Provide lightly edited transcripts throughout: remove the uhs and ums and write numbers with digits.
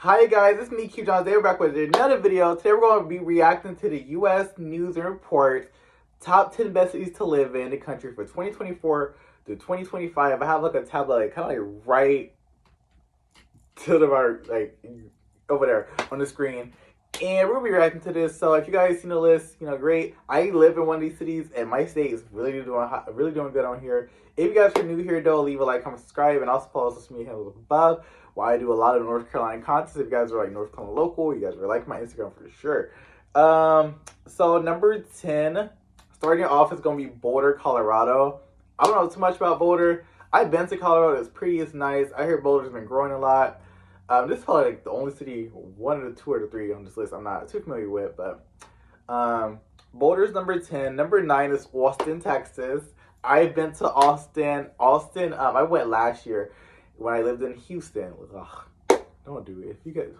Hi guys, it's me, Q John. Today we're back with another video. Today we're going to be reacting to the U.S. News and Report top 10 best cities to live in the country for 2024 to 2025. I have like a tablet like kind of like right to the right, like over there on the screen. And we're gonna be reacting to this. So if you guys seen the list, great. I live in one of these cities, and my state is really doing good on here. If you guys are new here, though, leave a like, comment, subscribe, and also follow social media handles above. Why I do a lot of North Carolina content. If you guys are like North Carolina local, you guys are like my Instagram for sure. So number 10, starting off is gonna be Boulder, Colorado. I don't know too much about Boulder. I've been to Colorado. It's nice. I hear Boulder's been growing a lot. This is probably like the only city, one of the two or the three on this list I'm not too familiar with, but Boulder's number 10. Number 9 is Austin, Texas. I've been to Austin. I went last year when I lived in Houston. Ugh, don't do it. If you guys,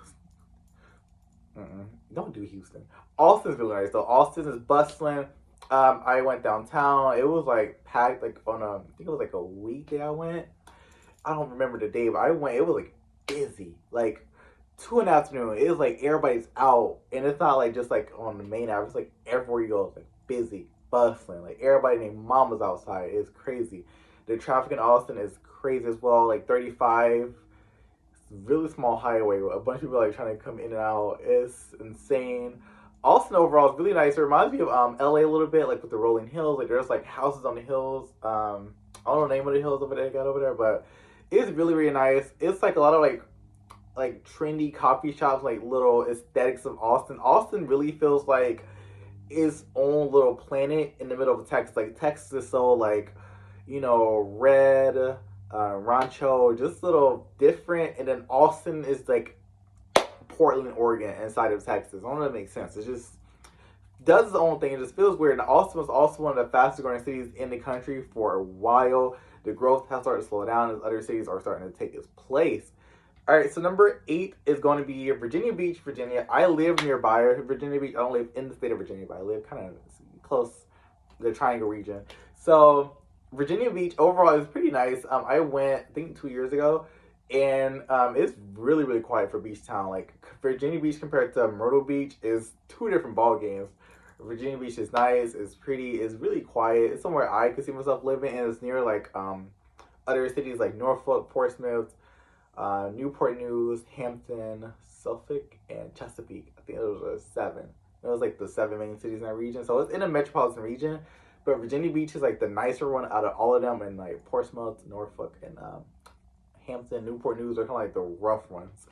don't do Houston. Austin's really nice though. Austin is bustling. I went downtown. It was like packed, like on I think it was like a weekday I went. I don't remember the day, but I went. It was like busy, like 2 in the afternoon. It was like everybody's out, and it's not like just like on the main avenue. It's like everywhere you go, it's like busy, bustling. Like everybody named Mama's outside. It's crazy. The traffic in Austin is crazy as well. Like 35, really small highway. A bunch of people like trying to come in and out. It's insane. Austin overall is really nice. It reminds me of LA a little bit, like with the rolling hills. Like there's like houses on the hills. I don't know the name of the hills over there, got over there, but it's really nice. It's like a lot of like trendy coffee shops, like little aesthetics of Austin. Austin really feels like its own little planet in the middle of Texas. Like Texas is so like, red, Rancho, just a little different, and then Austin is like Portland, Oregon, inside of Texas. I don't know if that makes sense. It just does its own thing. It just feels weird. And Austin was also one of the fastest growing cities in the country for a while. The growth has started to slow down as other cities are starting to take its place. All right, so number 8 is going to be Virginia Beach, Virginia. I live nearby Virginia Beach. I don't live in the state of Virginia, but I live kind of close to the Triangle region. So Virginia Beach overall is pretty nice. I went, I think 2 years ago, and it's really quiet for beach town. Like Virginia Beach compared to Myrtle Beach is 2 different ball games. Virginia Beach is nice, it's pretty, it's really quiet. It's somewhere I could see myself living, and it's near like other cities like Norfolk, Portsmouth, Newport News, Hampton, Suffolk, and Chesapeake. I think those are 7. It was like the 7 main cities in that region. So it's in a metropolitan region, but Virginia Beach is like the nicer one out of all of them, and like Portsmouth, Norfolk, and Hampton, Newport News are kind of like the rough ones.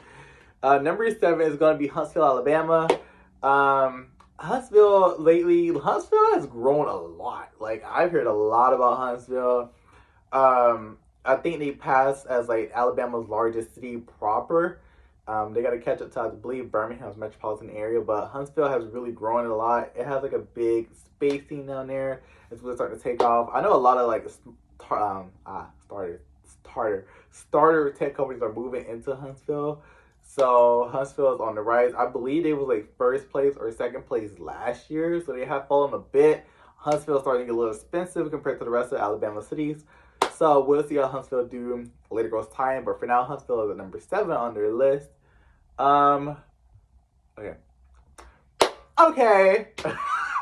Number 7 is going to be Huntsville, Alabama. Huntsville has grown a lot. Like I've heard a lot about Huntsville. I think they passed as like Alabama's largest city proper. They got to catch up to, I believe, Birmingham's metropolitan area, but Huntsville has really grown a lot. It has like a big space scene down there. It's really starting to take off. I know a lot of like starter tech companies are moving into Huntsville. So Huntsville is on the rise. I believe they was like first place or second place last year, so they have fallen a bit. Huntsville is starting to get a little expensive compared to the rest of Alabama cities. So we'll see how Huntsville do later goes time. But for now, Huntsville is at number 7 on their list. Okay.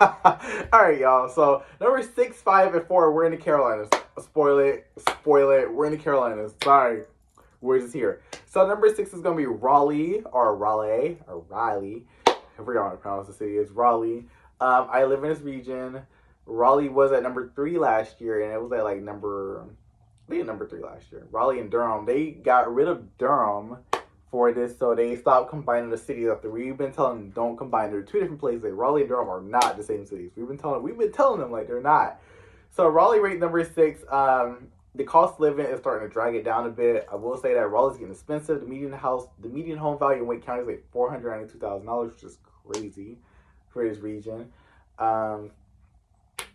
All right, y'all. So number 6, 5, and 4, we're in the Carolinas. Spoil it. We're in the Carolinas. Sorry, we're just here. So number 6 is gonna be Raleigh. I forgot how to pronounce the city. It's Raleigh. I live in this region. Raleigh was at number 3 last year, and it was at like number 3 last year. Raleigh and Durham. They got rid of Durham for this, so they stopped combining the cities after we've been telling them don't combine. They're 2 different places. Like Raleigh and Durham are not the same cities. We've been telling them like they're not. So Raleigh ranked number 6. The cost of living is starting to drag it down a bit. I will say that Raleigh's getting expensive. The median home value in Wake County is like $492,000, which is crazy for this region.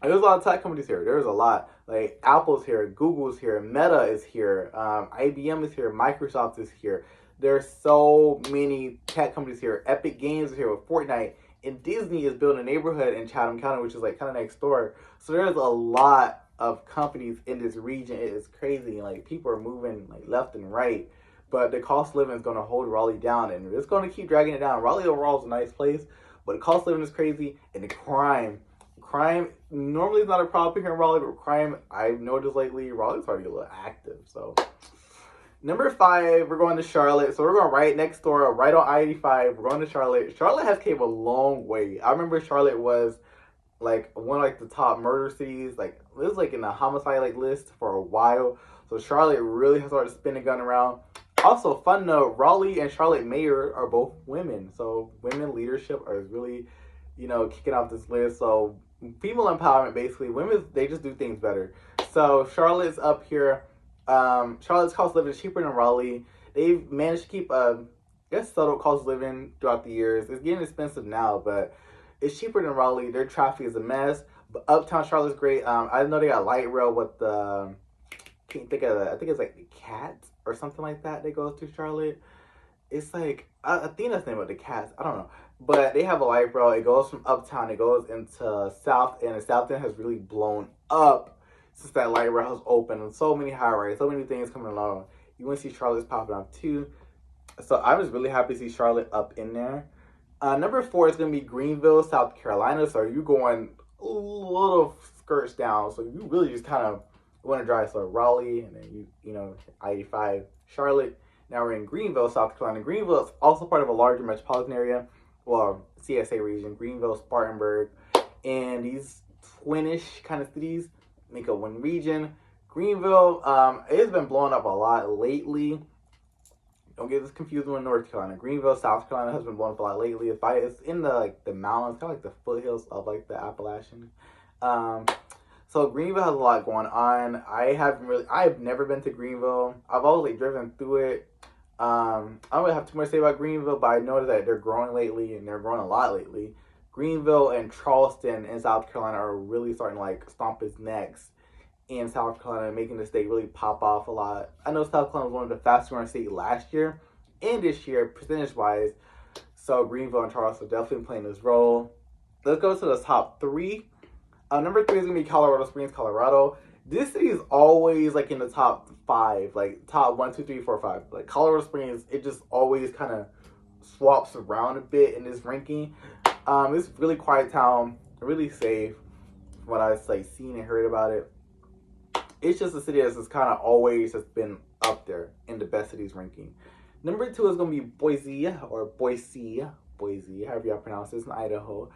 There's a lot of tech companies here. There's a lot. Like Apple's here, Google's here, Meta is here, IBM is here, Microsoft is here. There's so many tech companies here. Epic Games is here with Fortnite. And Disney is building a neighborhood in Chatham County, which is like kind of next door. So there's a lot of companies in this region. It is crazy. Like people are moving like left and right. but the cost of living is going to hold Raleigh down, and it's going to keep dragging it down. Raleigh overall is a nice place, but the cost of living is crazy, and the crime normally is not a problem here in Raleigh, but crime I've noticed lately, Raleigh's starting to get a little active. So number 5, we're going to Charlotte. So we're going right next door, right on I-85. We're going to Charlotte. Charlotte has came a long way. I remember Charlotte was like one of like the top murder cities. Like it was like in the homicide like list for a while. So Charlotte really has started spinning gun around. Also, fun note, Raleigh and Charlotte mayor are both women. So women leadership are really, kicking off this list. So female empowerment, basically, women, they just do things better. So Charlotte's up here. Charlotte's cost of living is cheaper than Raleigh. They've managed to keep subtle cost of living throughout the years. It's getting expensive now, but it's cheaper than Raleigh. Their traffic is a mess. But Uptown Charlotte's great. I know they got light rail with the, can't think of it. I think it's like the Cats or something like that that goes to Charlotte. It's like, I think that's the name of the Cats. I don't know. But they have a light rail. It goes from Uptown. It goes into South End. And South End has really blown up since that light rail has opened. And so many high rises, so many things coming along. You want to see Charlotte's popping up too. So I was really happy to see Charlotte up in there. Number 4 is going to be Greenville, South Carolina. So you're going a little skirts down. So you really just kind of want to drive. So Raleigh, and then I-85, Charlotte. Now we're in Greenville, South Carolina. Greenville is also part of a larger metropolitan area. Well, CSA region, Greenville, Spartanburg. And these twinish kind of cities make up one region. Greenville, it has been blowing up a lot lately. Don't get this confused with North Carolina. Greenville, South Carolina has been blowing up a lot lately. It's in the mountains, kind of like the foothills of like the Appalachian. So Greenville has a lot going on. I've never been to Greenville. I've always driven through it. I don't really have too much to say about Greenville, but I noticed that they're growing lately, and they're growing a lot lately. Greenville and Charleston in South Carolina are really starting to like stomp its necks in South Carolina, making the state really pop off a lot. I know South Carolina was one of the fastest growing states last year and this year, percentage-wise. So Greenville and Charleston are definitely playing this role. Let's go to the top 3. Number 3 is going to be Colorado Springs, Colorado. This city is always like in the top 5, like top 1, 2, 3, 4, 5. Like Colorado Springs, it just always kind of swaps around a bit in this ranking. It's a really quiet town, really safe. From what I've like seen and heard about it, it's just a city that's just kind of always has been up there in the best cities ranking. Number 2 is going to be Boise, however you pronounce this, in Idaho.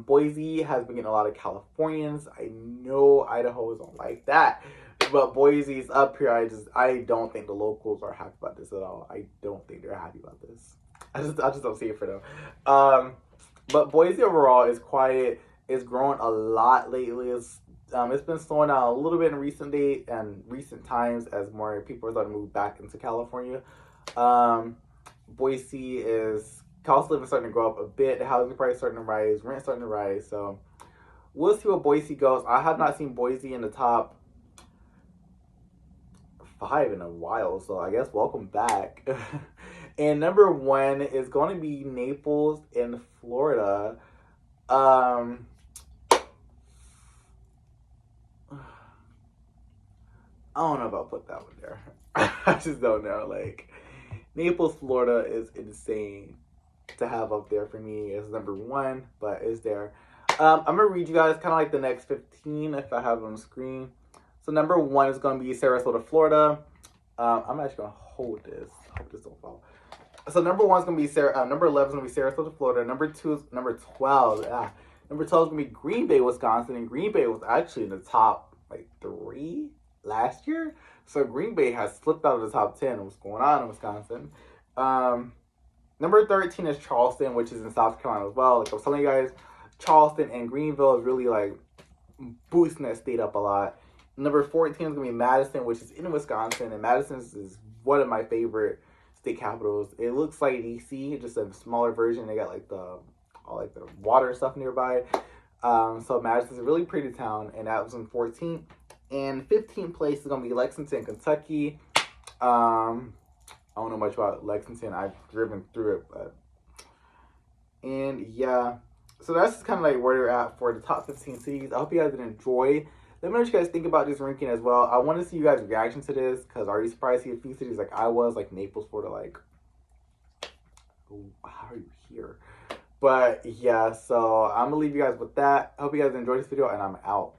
Boise has been getting a lot of Californians. I know Idahoans don't like that, but Boise's up here. I don't think the locals are happy about this at all. I don't think they're happy about this. I just don't see it for them. But Boise overall is quiet. It's growing a lot lately. It's been slowing down a little bit in recent times as more people are starting to move back into California. Boise is cost of living starting to go up a bit. The housing price starting to rise. Rent starting to rise. So we'll see where Boise goes. I have not seen Boise in the top 5 in a while. So I guess welcome back. And number 1 is going to be Naples in Florida. I don't know if I'll put that one there. I just don't know. Like, Naples, Florida is insane to have up there for me as number 1, but it's there. I'm going to read you guys kind of like the next 15 if I have it on the screen. So number 1 is going to be Sarasota, Florida. I'm actually going to hold this. I hope this don't fall. So number 1 is going to be number 11 is going to be Sarasota, Florida. Number 12 is going to be Green Bay, Wisconsin. And Green Bay was actually in the top like 3 last year. So Green Bay has slipped out of the top 10. What's going on in Wisconsin? Number 13 is Charleston, which is in South Carolina as well. Like I was telling you guys, Charleston and Greenville is really like boosting that state up a lot. Number 14 is going to be Madison, which is in Wisconsin. And Madison is one of my favorite state capitals. It looks like DC, just a smaller version. They got like the water and stuff nearby. So Madison's a really pretty town, and that was in 14th. And 15th place is going to be Lexington, Kentucky. I don't know much about Lexington. I've driven through it, and yeah. So that's kind of like where they're at for the top 15 cities. I hope you guys did enjoy. Let let me know what you guys think about this ranking as well. I want to see you guys' reaction to this, because are you surprised to see a few cities like I was, like Naples, Florida, like, how are you here? But yeah, so I'm gonna leave you guys with that. I hope you guys enjoyed this video, and I'm out.